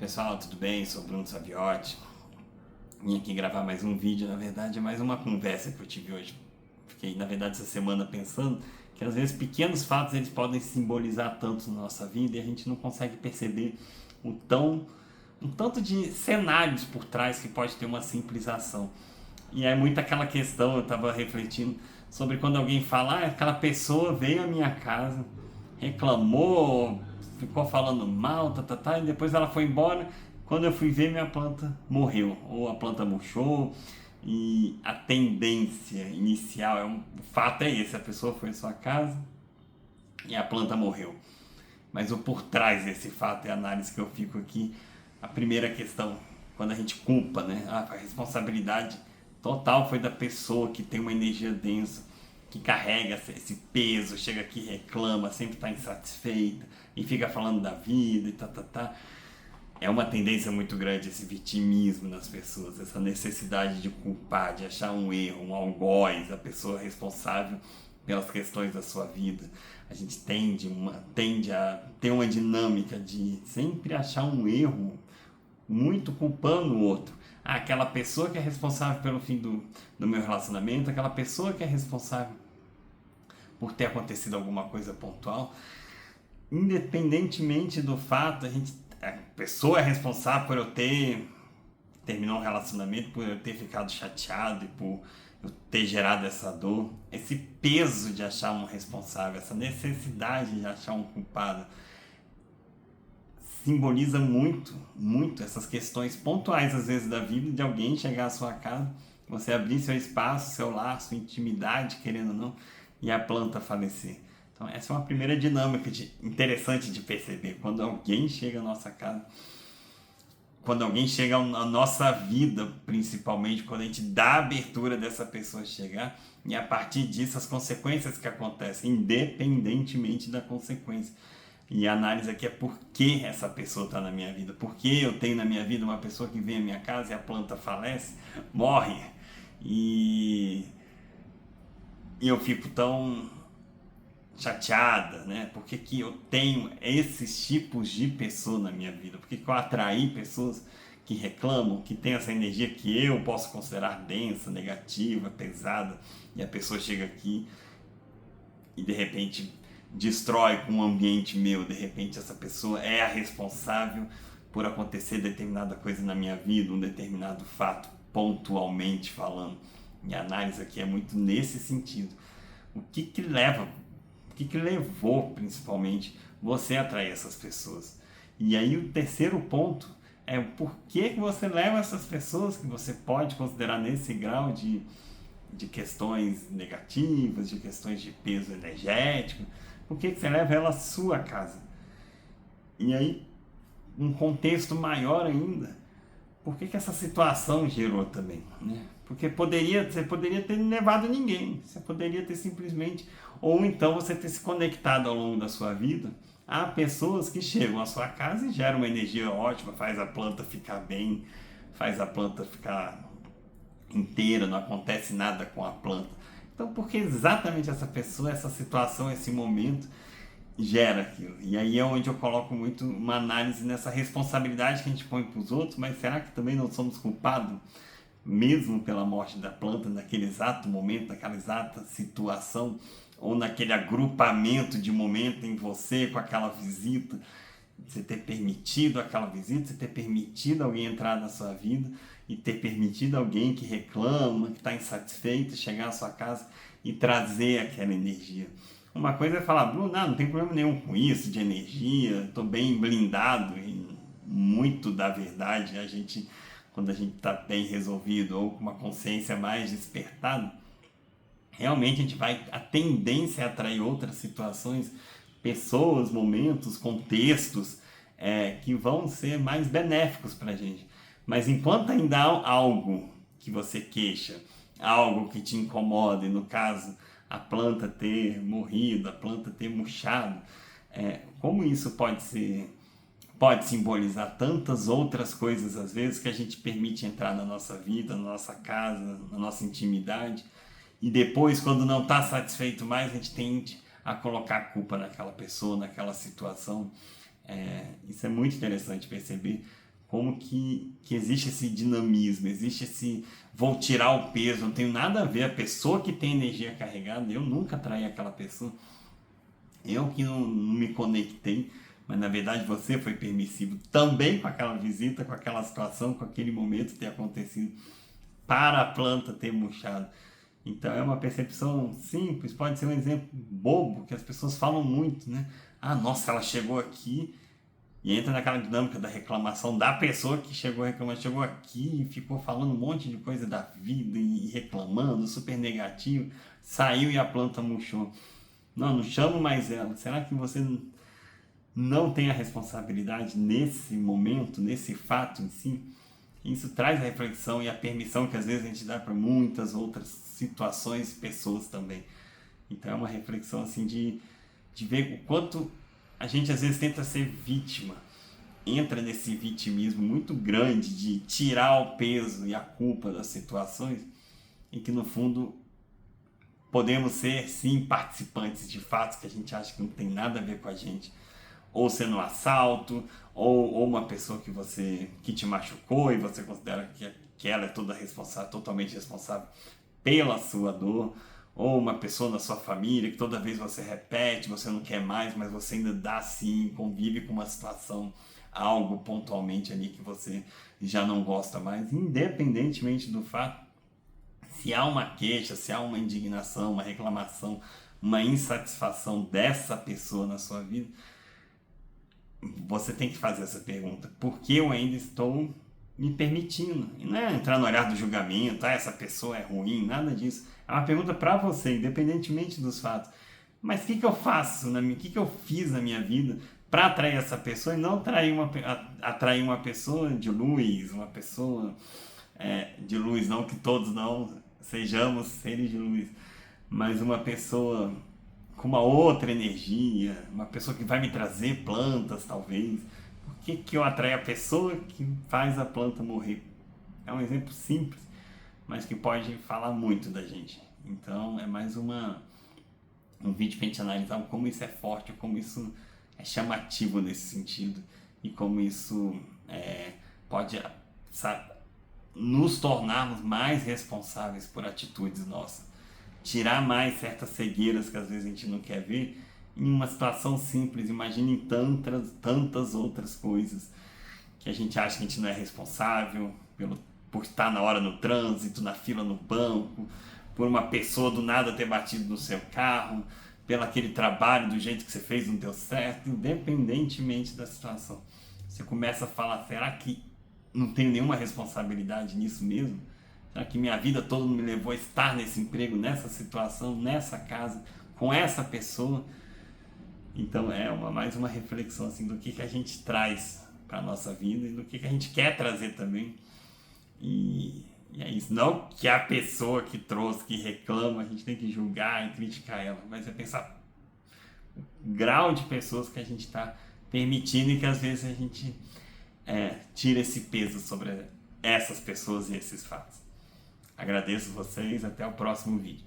Pessoal, tudo bem? Sou o Bruno Saviotti. Vim aqui gravar mais um vídeo, na verdade é mais uma conversa que eu tive hoje. Fiquei, na verdade, essa semana pensando que às vezes pequenos fatos eles podem simbolizar tanto na nossa vida e a gente não consegue perceber um tanto de cenários por trás que pode ter uma simples ação. E é muito aquela questão, eu estava refletindo sobre quando alguém fala, aquela pessoa veio à minha casa, reclamou, ficou falando mal, e depois ela foi embora. Quando eu fui ver, minha planta morreu, ou a planta murchou, e a tendência inicial, o fato é esse, a pessoa foi à sua casa e a planta morreu. Mas o por trás desse fato é a análise que eu fico aqui. A primeira questão, quando a gente culpa, né? A responsabilidade total foi da pessoa que tem uma energia densa, que carrega esse peso, chega aqui, reclama, sempre está insatisfeita e fica falando da vida e tá. É uma tendência muito grande esse vitimismo nas pessoas, essa necessidade de culpar, de achar um erro, um algoz, a pessoa responsável pelas questões da sua vida. A gente tende a ter uma dinâmica de sempre achar um erro, muito culpando o outro. Aquela pessoa que é responsável pelo fim do meu relacionamento, aquela pessoa que é responsável por ter acontecido alguma coisa pontual. Independentemente do fato, a pessoa é responsável por eu ter terminado um relacionamento, por eu ter ficado chateado e por eu ter gerado essa dor. Esse peso de achar um responsável, essa necessidade de achar um culpado, simboliza muito essas questões pontuais, às vezes, da vida, de alguém chegar à sua casa, você abrir seu espaço, seu lar, sua intimidade, querendo ou não, e a planta falecer. Então, essa é uma primeira dinâmica interessante de perceber. Quando alguém chega à nossa casa, quando alguém chega à nossa vida, principalmente, quando a gente dá a abertura dessa pessoa chegar, e a partir disso as consequências que acontecem, independentemente da consequência. E a análise aqui é por que essa pessoa está na minha vida, por que eu tenho na minha vida uma pessoa que vem à minha casa e a planta falece, morre, e eu fico tão chateada, né? Por que eu tenho esses tipos de pessoa na minha vida? Por que eu atraí pessoas que reclamam, que tem essa energia que eu posso considerar densa, negativa, pesada, e a pessoa chega aqui e de repente destrói com um ambiente meu, de repente essa pessoa é a responsável por acontecer determinada coisa na minha vida, um determinado fato, pontualmente falando. E a análise aqui é muito nesse sentido. O que levou, principalmente, você a atrair essas pessoas? E aí o terceiro ponto é o porquê que você leva essas pessoas que você pode considerar nesse grau de questões negativas, de questões de peso energético, por que você leva ela à sua casa? E aí, um contexto maior ainda, por que essa situação gerou também, né? Porque você poderia ter levado ninguém, você poderia ter simplesmente, ou então você ter se conectado ao longo da sua vida a pessoas que chegam à sua casa e geram uma energia ótima, faz a planta ficar bem, faz a planta ficar inteira, não acontece nada com a planta. Então, porque exatamente essa pessoa, essa situação, esse momento gera aquilo. E aí é onde eu coloco muito uma análise nessa responsabilidade que a gente põe para os outros, mas será que também não somos culpados mesmo pela morte da planta, naquele exato momento, naquela exata situação, ou naquele agrupamento de momento em você com aquela visita, você ter permitido aquela visita, você ter permitido alguém entrar na sua vida e ter permitido alguém que reclama, que está insatisfeito, chegar à sua casa e trazer aquela energia. Uma coisa é falar, Bruno, não tem problema nenhum com isso, de energia, estou bem blindado. E muito da verdade, quando a gente está bem resolvido ou com uma consciência mais despertada, realmente a tendência é atrair outras situações, pessoas, momentos, contextos que vão ser mais benéficos para a gente. Mas enquanto ainda há algo que você queixa, algo que te incomoda, e no caso a planta ter morrido, a planta ter murchado, como isso pode simbolizar tantas outras coisas às vezes que a gente permite entrar na nossa vida, na nossa casa, na nossa intimidade, e depois, quando não está satisfeito mais, a gente tende a colocar a culpa naquela pessoa, naquela situação. Isso é muito interessante perceber como que existe esse dinamismo, existe esse vou tirar o peso, não tem nada a ver. A pessoa que tem energia carregada, eu nunca atraí aquela pessoa, eu que não me conectei, mas na verdade você foi permissivo também com aquela visita, com aquela situação, com aquele momento ter acontecido, para a planta ter murchado. Então é uma percepção simples, pode ser um exemplo bobo, que as pessoas falam muito, né? Ah, nossa, ela chegou aqui, e entra naquela dinâmica da reclamação da pessoa que chegou reclamando, chegou aqui e ficou falando um monte de coisa da vida e reclamando, super negativo, saiu e a planta murchou. Não chamo mais ela. Será que você não tem a responsabilidade nesse momento, nesse fato em si? Isso traz a reflexão e a permissão que às vezes a gente dá para muitas outras situações e pessoas também. Então é uma reflexão assim de ver o quanto a gente às vezes tenta ser vítima, entra nesse vitimismo muito grande de tirar o peso e a culpa das situações, e que no fundo podemos ser sim participantes de fatos que a gente acha que não tem nada a ver com a gente, ou sendo um assalto, ou uma pessoa que te machucou e você considera que ela é toda responsável, totalmente responsável pela sua dor, ou uma pessoa na sua família que toda vez você repete, você não quer mais, mas você ainda dá sim, convive com uma situação, algo pontualmente ali que você já não gosta mais, independentemente do fato, se há uma queixa, se há uma indignação, uma reclamação, uma insatisfação dessa pessoa na sua vida, você tem que fazer essa pergunta: por que eu ainda estou me permitindo? E não é entrar no olhar do julgamento, essa pessoa é ruim, nada disso. É uma pergunta para você, independentemente dos fatos. Mas o que eu faço, o que eu fiz na minha vida para atrair essa pessoa e não atrair uma pessoa de luz, uma pessoa de luz, não que todos não sejamos seres de luz, mas uma pessoa com uma outra energia, uma pessoa que vai me trazer plantas, talvez. Por que eu atraio a pessoa que faz a planta morrer? É um exemplo simples, mas que pode falar muito da gente. Então é mais um vídeo para a gente analisar como isso é forte, como isso é chamativo nesse sentido e como isso pode nos tornarmos mais responsáveis por atitudes nossas. Tirar mais certas cegueiras que às vezes a gente não quer ver em uma situação simples. Imagine tantas outras coisas que a gente acha que a gente não é responsável por estar na hora no trânsito, na fila no banco, por uma pessoa do nada ter batido no seu carro, pelo aquele trabalho do jeito que você fez não deu certo, independentemente da situação. Você começa a falar: será que não tenho nenhuma responsabilidade nisso mesmo? Será que minha vida toda me levou a estar nesse emprego, nessa situação, nessa casa, com essa pessoa? Então mais uma reflexão assim, do que a gente traz para a nossa vida e do que a gente quer trazer também. E é isso. Não que a pessoa que trouxe, que reclama, a gente tem que julgar e criticar ela, mas é pensar o grau de pessoas que a gente está permitindo e que às vezes a gente tira esse peso sobre essas pessoas e esses fatos. Agradeço vocês, até o próximo vídeo.